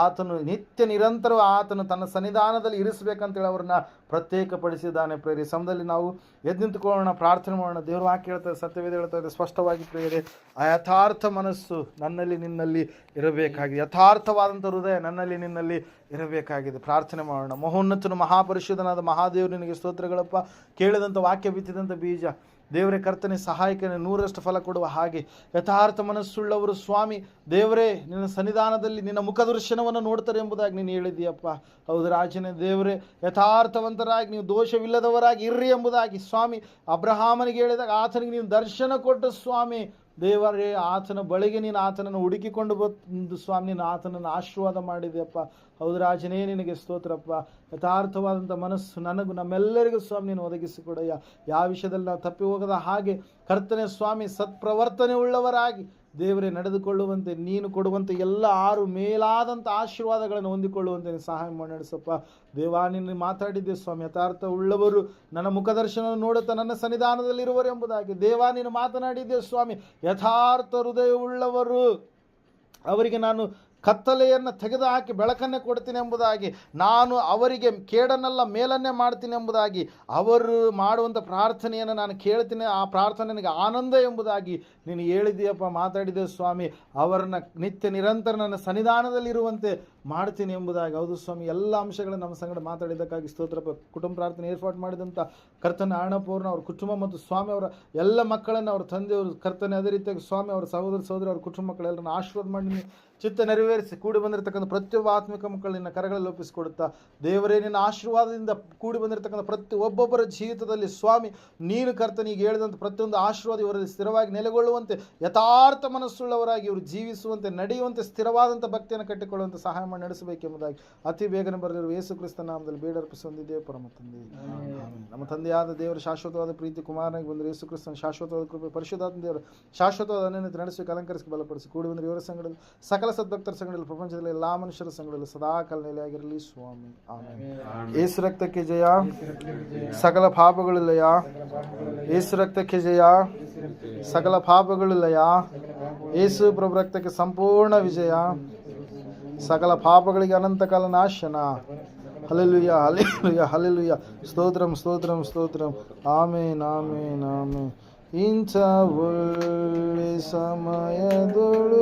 ಆತನು ನಿತ್ಯ ನಿರಂತರ ಆತನು ತನ್ನ ಸನ್ನಿಧಾನದಲ್ಲಿ ಇರಿಸಬೇಕಂತೇಳಿ ಅವ್ರನ್ನ ಪ್ರತ್ಯೇಕಪಡಿಸಿದ್ದಾನೆ ಪ್ರಿಯರೇ. ಸಮಯದಲ್ಲಿ ನಾವು ಎದ್ದು ನಿಂತುಕೊಳ್ಳೋಣ, ಪ್ರಾರ್ಥನೆ ಮಾಡೋಣ. ದೇವ್ರ ವಾಕ್ಯ ಹೇಳ್ತಾರೆ, ಸತ್ಯವೇದ ಹೇಳ್ತಾ ಇದೆ ಸ್ಪಷ್ಟವಾಗಿ ಪ್ರಿಯರೇ, ಆ ಯಥಾರ್ಥ ಮನಸ್ಸು ನನ್ನಲ್ಲಿ ನಿನ್ನಲ್ಲಿ ಇರಬೇಕಾಗಿದೆ, ಯಥಾರ್ಥವಾದಂಥ ಹೃದಯ ನನ್ನಲ್ಲಿ ನಿನ್ನಲ್ಲಿ ಇರಬೇಕಾಗಿದೆ. ಪ್ರಾರ್ಥನೆ ಮಾಡೋಣ. ಮಹೋನ್ನತನು ಮಹಾಪರಿಶುದ್ಧನಾದ ಮಹಾದೇವನಿಗೆ ಸ್ತೋತ್ರಗಳಪ್ಪ. ಕೇಳಿದಂಥ ವಾಕ್ಯ ಬಿತ್ತಿದಂಥ ಬೀಜ ದೇವರೇ ಕರ್ತನೆ ಸಹಾಯಕನೇ 100ರಷ್ಟು ಫಲ ಕೊಡುವ ಹಾಗೆ ಯಥಾರ್ಥ ಮನಸ್ಸುಳ್ಳವರು ಸ್ವಾಮಿ ದೇವರೇ ನಿನ್ನ ಸನ್ನಿಧಾನದಲ್ಲಿ ನಿನ್ನ ಮುಖದರ್ಶನವನ್ನು ನೋಡ್ತಾರೆ ಎಂಬುದಾಗಿ ನೀನು ಹೇಳಿದ್ದೀಯಪ್ಪ. ಹೌದು ರಾಜನೇ ದೇವರೇ, ಯಥಾರ್ಥವಂತರಾಗಿ ನೀವು ದೋಷವಿಲ್ಲದವರಾಗಿ ಇರ್ರಿ ಎಂಬುದಾಗಿ ಸ್ವಾಮಿ ಅಬ್ರಹಾಮನಿಗೆ ಹೇಳಿದಾಗ ಆತನಿಗೆ ನೀವು ದರ್ಶನ ಕೊಟ್ಟು ಸ್ವಾಮಿ ದೇವರೇ ಆತನ ಬಳಿಗೆ ನೀನು ಆತನನ್ನು ಹುಡುಕಿಕೊಂಡು ಬಂದು ಸ್ವಾಮಿ ನೀನು ಆತನನ್ನು ಆಶೀರ್ವಾದ ಮಾಡಿದೆಯಪ್ಪ. ಹೌದು ರಾಜನೇ ನಿನಗೆ ಸ್ತೋತ್ರಪ್ಪ. ಯಥಾರ್ಥವಾದಂಥ ಮನಸ್ಸು ನನಗೂ ನಮ್ಮೆಲ್ಲರಿಗೂ ಸ್ವಾಮಿ ನೀನು ಒದಗಿಸಿಕೊಡಯ್ಯ. ಯಾವ ವಿಷಯದಲ್ಲಿ ನಾವು ತಪ್ಪಿ ಹೋಗದ ಹಾಗೆ ಕರ್ತನೆ ಸ್ವಾಮಿ ಸತ್ಪ್ರವರ್ತನೆ ಉಳ್ಳವರಾಗಿ ದೇವರೇ ನಡೆದುಕೊಳ್ಳುವಂತೆ ನೀನು ಕೊಡುವಂತೆ ಎಲ್ಲ 6 ಮೇಲಾದಂಥ ಆಶೀರ್ವಾದಗಳನ್ನು ಹೊಂದಿಕೊಳ್ಳುವಂತೆ ನೀನು ಸಹಾಯ ಮಾಡಿ ನಡೆಸಪ್ಪ. ದೇವಾ ನಿನ್ನ ಮಾತಾಡಿದ್ದೆ ಸ್ವಾಮಿ, ಯಥಾರ್ಥ ಉಳ್ಳವರು ನನ್ನ ಮುಖದರ್ಶನ ನೋಡುತ್ತಾ ನನ್ನ ಸನ್ನಿಧಾನದಲ್ಲಿರುವರು ಎಂಬುದಾಗಿ. ದೇವಾ ನೀನು ಮಾತನಾಡಿದ್ದೆ ಸ್ವಾಮಿ, ಯಥಾರ್ಥ ಹೃದಯ ಉಳ್ಳವರು ಅವರಿಗೆ ನಾನು ಕತ್ತಲೆಯನ್ನು ತೆಗೆದುಹಾಕಿ ಬೆಳಕನ್ನೇ ಕೊಡ್ತೀನಿ ಎಂಬುದಾಗಿ, ನಾನು ಅವರಿಗೆ ಕೇಡನ್ನೆಲ್ಲ ಮೇಲನ್ನೇ ಮಾಡ್ತೀನಿ ಎಂಬುದಾಗಿ, ಅವರು ಮಾಡುವಂಥ ಪ್ರಾರ್ಥನೆಯನ್ನು ನಾನು ಕೇಳ್ತೀನಿ, ಆ ಪ್ರಾರ್ಥನೆ ನನಗೆ ಆನಂದ ಎಂಬುದಾಗಿ ನೀನು ಹೇಳಿದೆಯಪ್ಪ, ಮಾತಾಡಿದೆ ಸ್ವಾಮಿ. ಅವರನ್ನು ನಿತ್ಯ ನಿರಂತರ ನನ್ನ ಸನ್ನಿಧಾನದಲ್ಲಿರುವಂತೆ ಮಾಡ್ತೀನಿ ಎಂಬುದಾಗಿ. ಹೌದು ಸ್ವಾಮಿ, ಎಲ್ಲ ಅಂಶಗಳನ್ನು ನಮ್ಮ ಸಂಗಡ ಮಾತಾಡಿದ್ದಕ್ಕಾಗಿ ಸ್ತೋತ್ರಪ್ಪ. ಕುಟುಂಬ ಪ್ರಾರ್ಥನೆ ಏರ್ಪಾಡು ಮಾಡಿದಂಥ ಕರ್ತನ ಅಣ್ಣಪೂರ್ಣ ಅವ್ರ ಕುಟುಂಬ ಮತ್ತು ಸ್ವಾಮಿ ಅವರ ಎಲ್ಲ ಮಕ್ಕಳನ್ನು ಅವ್ರ ತಂದೆಯವರು ಕರ್ತನೆ, ಅದೇ ರೀತಿಯಾಗಿ ಸ್ವಾಮಿ ಅವರ ಸಹೋದರ ಅವ್ರ ಕುಟುಂಬ ಮಕ್ಕಳೆಲ್ಲರನ್ನು ಆಶೀರ್ವಾದ ಮಾಡಿ ಚಿತ್ತ ನೆರವೇರಿಸಿ ಕೂಡಿ ಬಂದಿರತಕ್ಕಂಥ ಪ್ರತಿಯೊಬ್ಬ ಆತ್ಮಿಕ ಮಕ್ಕಳು ನಿನ್ನ ಕರಗಳಲ್ಲಿ ಒಪ್ಪಿಸಿಕೊಡುತ್ತಾ ದೇವರೇ ನಿನ್ನ ಆಶೀರ್ವಾದದಿಂದ ಕೂಡಿ ಬಂದಿರತಕ್ಕಂಥ ಪ್ರತಿ ಒಬ್ಬೊಬ್ಬರ ಜೀವಿತದಲ್ಲಿ ಸ್ವಾಮಿ ನೀನು ಕರ್ತನಿಗೆ ಹೇಳಿದಂಥ ಪ್ರತಿಯೊಂದು ಆಶೀರ್ವಾದ ಇವರಲ್ಲಿ ಸ್ಥಿರವಾಗಿ ನೆಲೆಗೊಳ್ಳುವಂತೆ, ಯಥಾರ್ಥ ಮನಸ್ಸುಳ್ಳವರಾಗಿ ಇವರು ಜೀವಿಸುವಂತೆ, ನಡೆಯುವಂತೆ, ಸ್ಥಿರವಾದಂಥ ಭಕ್ತಿಯನ್ನು ಕಟ್ಟಿಕೊಳ್ಳುವಂತೆ ಸಹಾಯ ಮಾಡಿ ನಡೆಸಬೇಕೆಂಬುದಾಗಿ ಅತಿ ಬೇಗನೆ ಬರಲಿರುವ ಯೇಸು ಕ್ರಿಸ್ತನ ನಾಮದಲ್ಲಿ ಬೇಡರ್ಪಿಸಿ ಹೊಂದಿದ್ದೇವೆ ಪರಮ ತಂದೆ. ನಮ್ಮ ತಂದೆಯಾದ ದೇವರ ಶಾಶ್ವತವಾದ ಪ್ರೀತಿ, ಕುಮಾರನಿಗೆ ಬಂದರೆ ಯೇಸು ಕ್ರಿಸ್ತನ ಶಾಶ್ವತವಾದ ಕೃಪೆ, ಪರಿಶುದ್ಧಾತ್ಮ ದೇವರ ಶಾಶ್ವತವಾದ ಅನ್ಯತೆ ನಡೆಸಿ ಅಲಂಕರಿಸಿ ಬಲಪಡಿಸಿ ಕೂಡಿ ಬಂದರೆ ಇವರ ಸಂಗಡದಲ್ಲಿ ಸಕಲ ಸದ್ಭಕ್ತರ ಸಂಗಡದಲ್ಲಿ ಪ್ರಪಂಚದಲ್ಲಿ ಎಲ್ಲ ಮನುಷ್ಯರ ಸಂಗಡದಲ್ಲಿ ಸದಾ ಕಾಲ ನೆಲೆಯಾಗಿರಲಿ ಸ್ವಾಮಿ. ಆಮೆನ್. ಯೇಸು ರಕ್ತಕ್ಕೆ ಜಯ, ಸಕಲ ಪಾಪಗಳು ಲಯ. ಯೇಸು ರಕ್ತಕ್ಕೆ ಜಯ, ಸಕಲ ಪಾಪಗಳು ಲಯ. ಯೇಸು ಪ್ರಭು ರಕ್ತಕ್ಕೆ ಸಂಪೂರ್ಣ ವಿಜಯ, ಸಕಲ ಪಾಪಗಳಿಗೆ ಅನಂತ ಕಾಲ ನಾಶನ. Hallelujah, hallelujah, hallelujah. ಸ್ತೋತ್ರಂ, ಸ್ತೋತ್ರಂ, ಸ್ತೋತ್ರಂ. Amen, amen, amen. ಇಂಥ ಒಳ್ಳೆ ಸಮಯದೊಳು